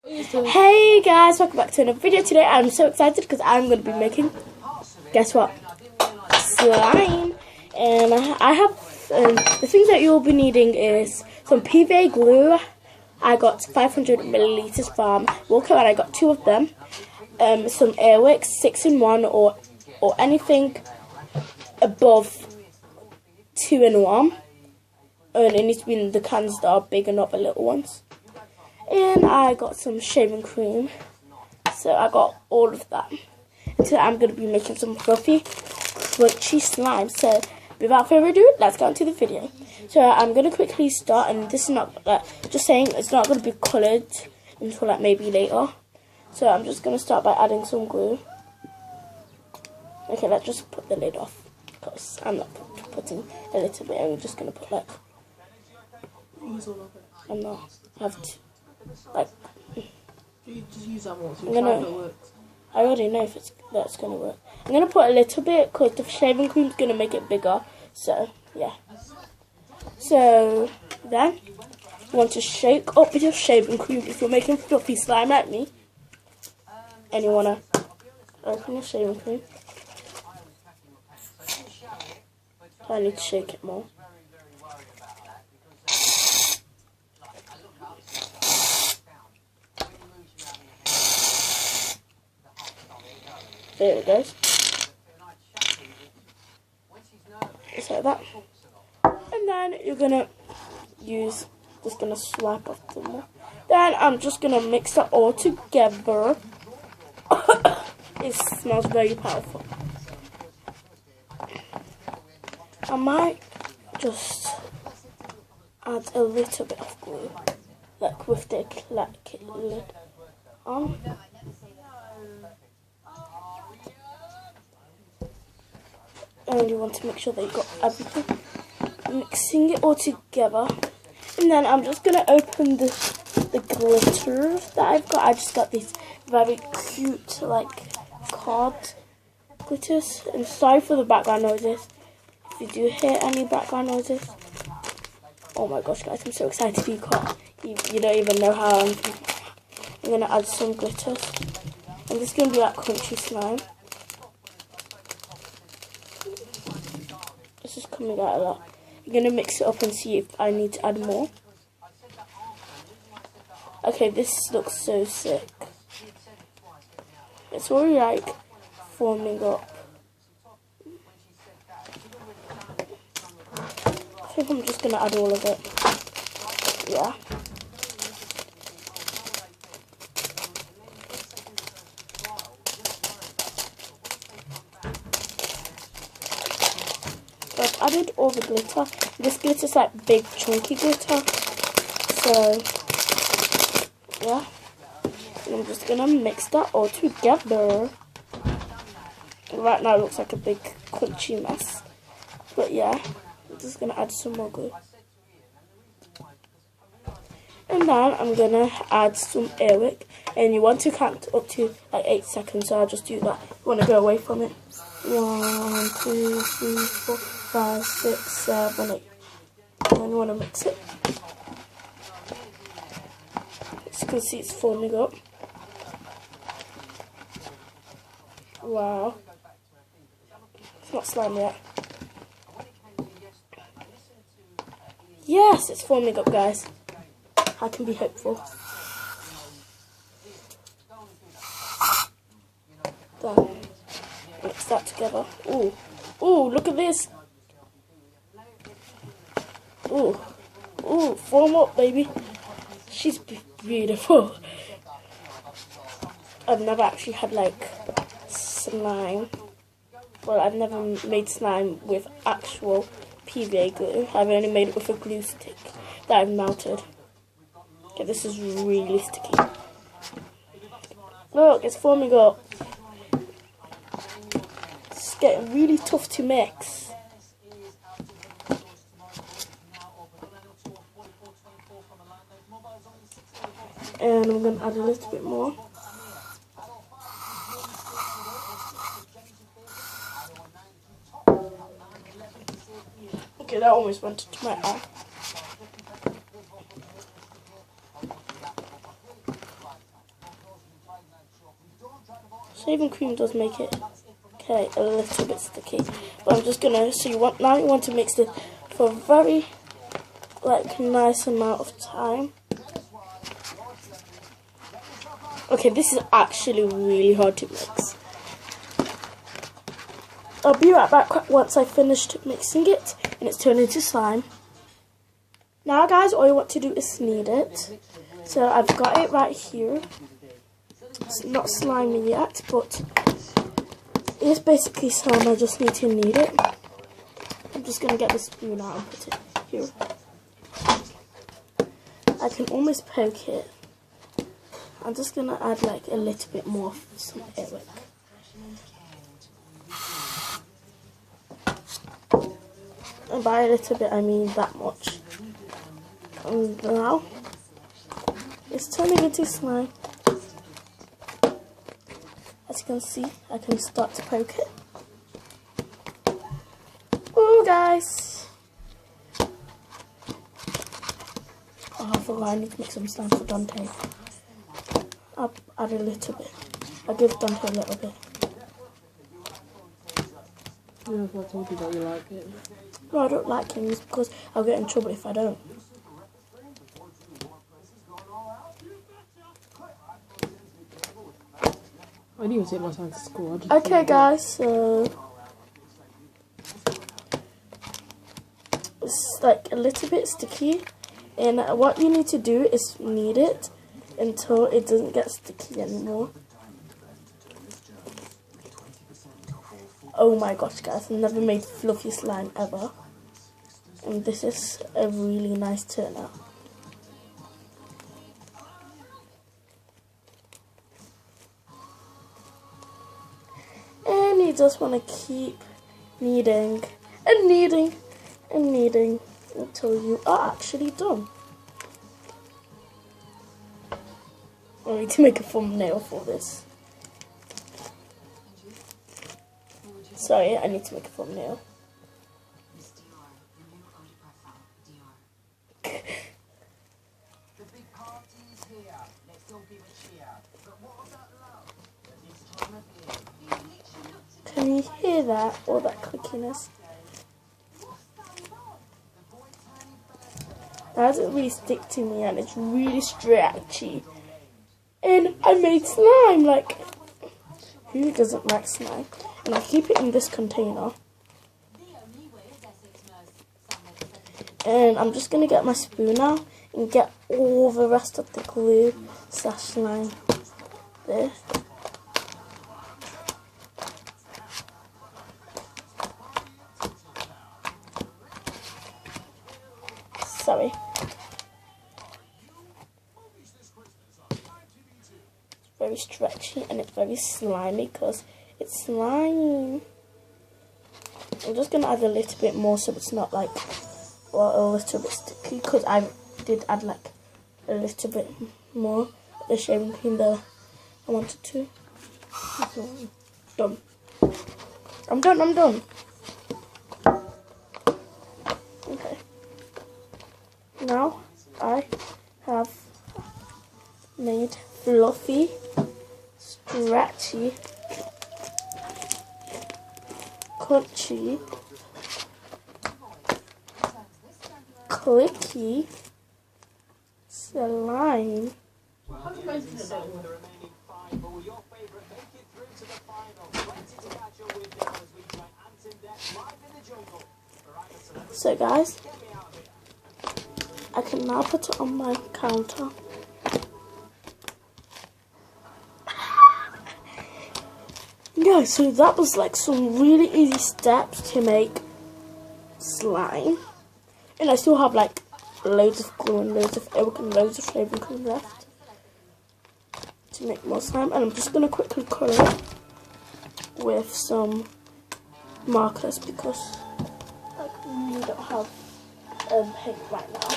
Hey guys, welcome back to another video. Today I'm so excited because I'm going to be making, guess what, slime. And I have, the things that you'll be needing is some PVA glue. I got 500 milliliters from Walker and I got 2 of them. Some Airwick 6-in-1 or anything above 2-in-1. And it needs to be in the cans that are big and not the little ones. And I got some shaving cream. So I got all of that. And today I'm going to be making some fluffy, crunchy slime. So without further ado, let's get into the video. So I'm going to quickly start. And this is not, just saying, it's not going to be coloured until like maybe later. So I'm just going to start by adding some glue. Okay, let's just put the lid off. Because I'm not putting a little bit. I'm just going to put like... I'm not. I have to. Like, you just use that once. I already know if that's gonna work. I'm gonna put a little bit because the shaving cream's gonna make it bigger. So yeah. So then you want to shake up your shaving cream if you're making fluffy slime like me. And you wanna open your shaving cream. I need to shake it more. There it goes. Just like that. And then you're gonna just gonna swipe off the more. Then I'm just gonna mix that all together. It smells very powerful. I might just add a little bit of glue, like with the lid on. And you want to make sure that you got everything. Mixing it all together. And then I'm just going to open the glitter that I've got. I just got these very cute, like, card glitters. And sorry for the background noises. If you do hear any background noises. Oh my gosh, guys, I'm so excited. You don't even know how I'm going to add some glitters. And this is going to be like crunchy slime. This is coming out a lot. I'm going to mix it up and see if I need to add more. Okay, this looks so sick. It's already like forming up. I think I'm just going to add all of it. Yeah. So I've added all the glitter. This glitter's like big chunky glitter. So yeah. And I'm just gonna mix that all together. Right now it looks like a big crunchy mess. But yeah, I'm just gonna add some more glue. And then I'm gonna add some Airwick. And you want to count up to like 8 seconds, so I'll just do that. You wanna go away from it. 1, 2, 3, 4, 5, 6, 7, 8. And then you want to mix it. As you can see, it's forming up. Wow. It's not slime yet. Yes, it's forming up, guys. I can be hopeful. Done. Mix that together. Ooh. Ooh, look at this. Ooh. Ooh, form up, baby. She's beautiful. I've never actually had, like, slime. Well, I've never made slime with actual PVA glue. I've only made it with a glue stick that I've melted. Okay, this is really sticky. Look, it's forming up. Getting really tough to mix. And I'm going to add a little bit more. Okay, that almost went into my eye. Shaving cream does make it okay a little bit sticky, but I'm just gonna. So you want to mix this for a very nice amount of time. Okay, this is actually really hard to mix. I'll be right back once I've finished mixing it and it's turned into slime. Now guys, all you want to do is knead it. So I've got it right here. It's not slimy yet, but it's basically slime. I just need to knead it. I'm just going to get the spoon out and put it here. I can almost poke it. I'm just going to add like a little bit more of some Yayyy. And by a little bit I mean that much. And now it's turning into slime. As you can see, I can start to poke it. Oh guys! Oh, I forgot I need to make some slime for Dante. I'll add a little bit. I'll give Dante a little bit. Yeah, I told you that you like it. No, I don't like things because I'll get in trouble if I don't. I didn't even take my time to school. Okay guys, so it's like a little bit sticky, and what you need to do is knead it until it doesn't get sticky anymore. Oh my gosh guys, I've never made fluffy slime ever, and this is a really nice turnout. And you just want to keep kneading and kneading and kneading until you are actually done. I need to make a thumbnail for this. Sorry, I need to make a thumbnail. Can you hear that? All that clickiness? That doesn't really stick to me and it's really stretchy. And I made slime, like, who doesn't like slime? And I keep it in this container. And I'm just going to get my spoon now and get all the rest of the glue / slime there. Sorry. It's very stretchy and it's very slimy because it's slime. I'm just going to add a little bit more so it's not like, well, a little bit sticky, because I did add like a little bit more of the shaving cream that I wanted to. Done. I'm done. Okay. Now I have made fluffy, stretchy, crunchy, clicky slime. So guys, I can now put it on my counter. Yeah, so that was like some really easy steps to make slime. And I still have like loads of glue and loads of ink and loads of shaving cream left to make more slime. And I'm just going to quickly colour it with some markers because we don't have paint right now.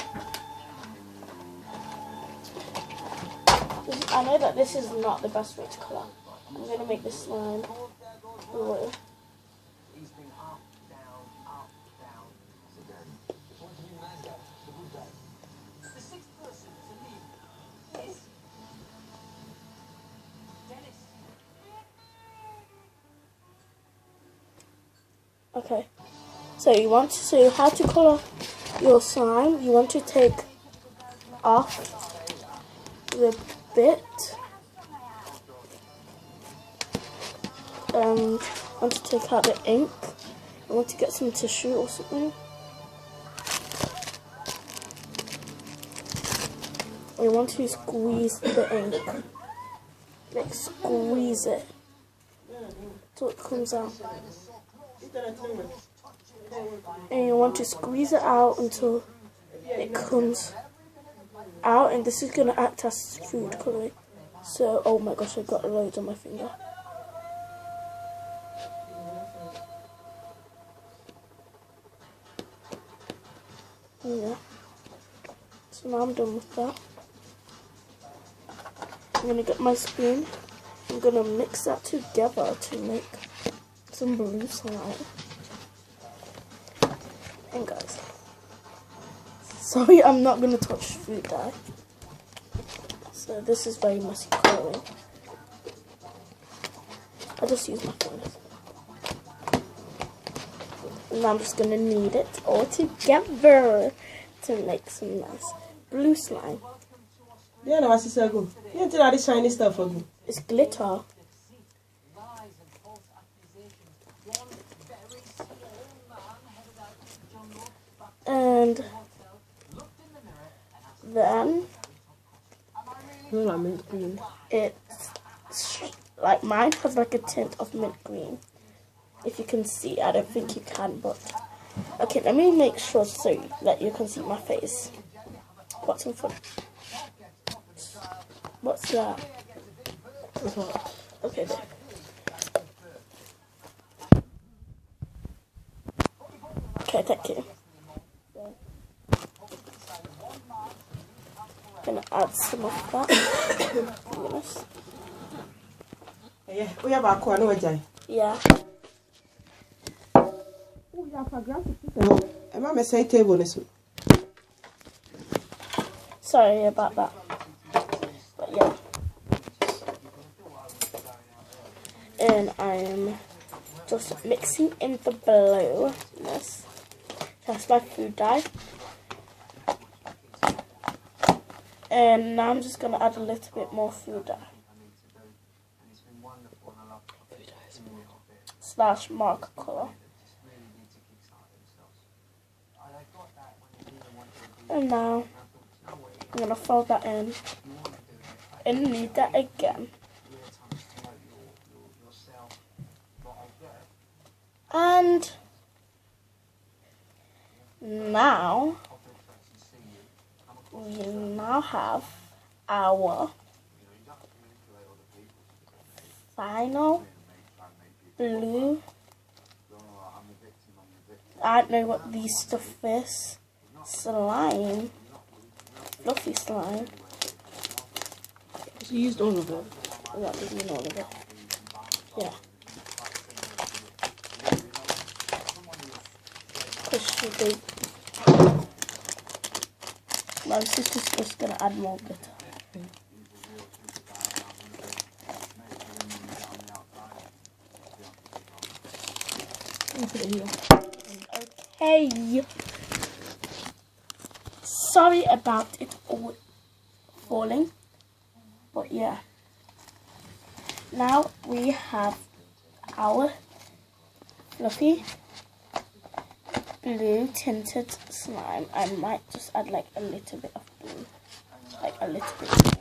I know that this is not the best way to colour. I'm going to make this slime blue. Okay. So how to colour your slime? You want to take off the bit. Want to take out the ink. I want to get some tissue or something. You want to squeeze the ink. Like squeeze it till it comes out. And you want to squeeze it out until it comes out, and this is going to act as food colouring. So, oh my gosh, I've got loads on my finger. Yeah. So now I'm done with that. I'm going to get my spoon. I'm going to mix that together to make some blue slime. And guys, sorry, I'm not going to touch food dye. So this is very messy colouring. I'll just use my fingers. And I'm just going to knead it all together to make some nice blue slime. Yeah, no, I see so good. You did all this shiny stuff for me. It's glitter. And then like mint green. it's like mine has like a tint of mint green. If you can see, I don't think you can, but okay, let me make sure so that you can see my face. What's in front? What's that? That's what. Okay, there. Okay, thank you. Gonna add some of that. Goodness. Yeah, we have a corn over there. Yeah. Oh, yeah, for graphics. I'm not messing table this week. Sorry about that. But yeah. And I'm just mixing in the blueness. That's my food dye. And now I'm just going to add a little bit more food dye. Slash marker colour. And now I'm going to fold that in and knead that again. And now we now have our final blue. I don't know what this stuff is. Slime. Fluffy slime. So you used all of it? That doesn't mean all of it. Yeah. My sister's just going to add more glitter. Put it here. Okay. Sorry about it all falling. But yeah. Now we have our fluffy blue tinted slime. I might just add like a little bit of blue. Like a little bit more.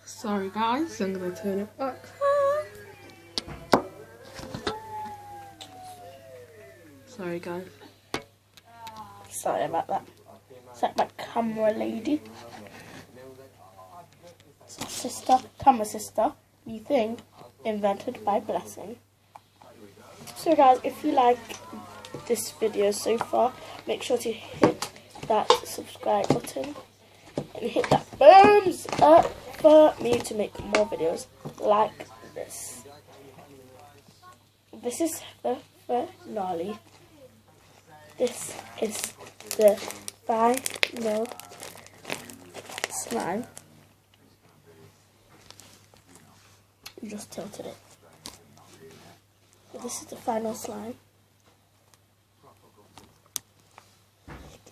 Sorry guys, I'm gonna turn it back. Sorry guys. Sorry about that. It's like my camera lady. Sister, camera sister, new thing, invented by Blessing. So guys, if you like this video so far, make sure to hit that subscribe button and hit that thumbs up for me to make more videos like this. This is the finale. This is the final slime. You just tilted it. So this is the final slime.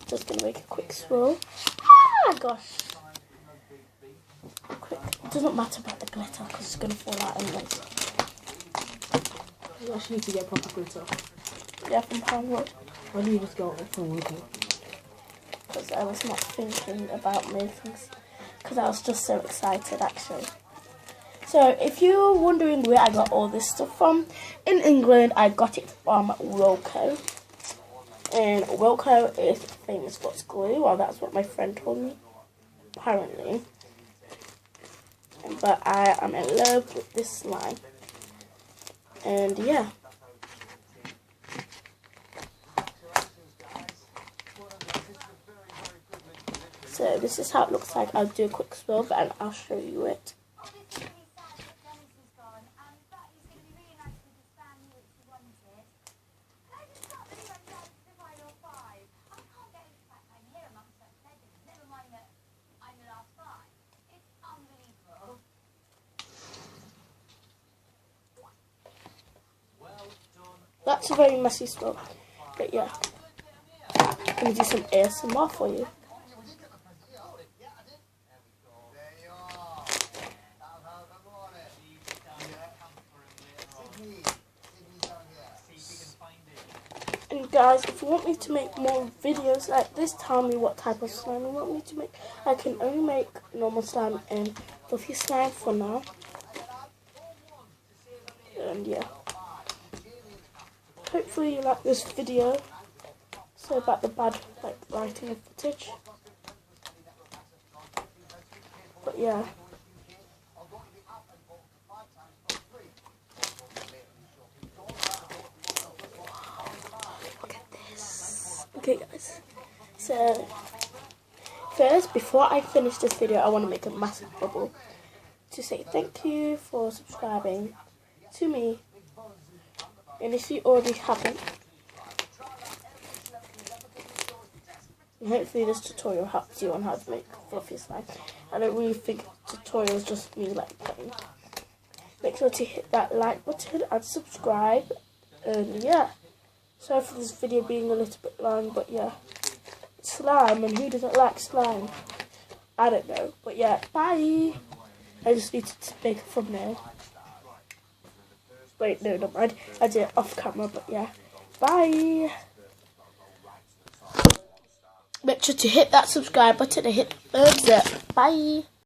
Just gonna make a quick swirl. Ah, gosh. Quick. It doesn't matter about the glitter because it's gonna fall out anyway. You actually need to get proper glitter. Yeah, from Palmwood. Why do you just go from wood? Because I was not thinking about making, because I was just so excited actually. So if you're wondering where I got all this stuff from, in England I got it from Wilko. And Wilko is famous for its glue. Well, that's what my friend told me, apparently. But I am in love with this slime. And yeah. So this is how it looks like. I'll do a quick swirl and I'll show you it. That's a very messy swirl, but yeah. I'm going to do some ASMR for you. And guys, if you want me to make more videos like this, tell me what type of slime you want me to make. I can only make normal slime and fluffy slime for now. And yeah. Hopefully you like this video. So about the bad writing of footage. But yeah. Look at this. Okay guys. So first, before I finish this video, I want to make a massive bubble to say thank you for subscribing to me. And if you already haven't, hopefully this tutorial helps you on how to make fluffy slime. I don't really think tutorials just me like playing. Make sure to hit that like button and subscribe. And yeah, sorry for this video being a little bit long, but yeah, slime, and who doesn't like slime? I don't know, but yeah, bye. I just need to make a thumbnail. Wait, no, don't mind. I did it off camera, but yeah. Bye. Make sure to hit that subscribe button and hit the thumbs up. Bye.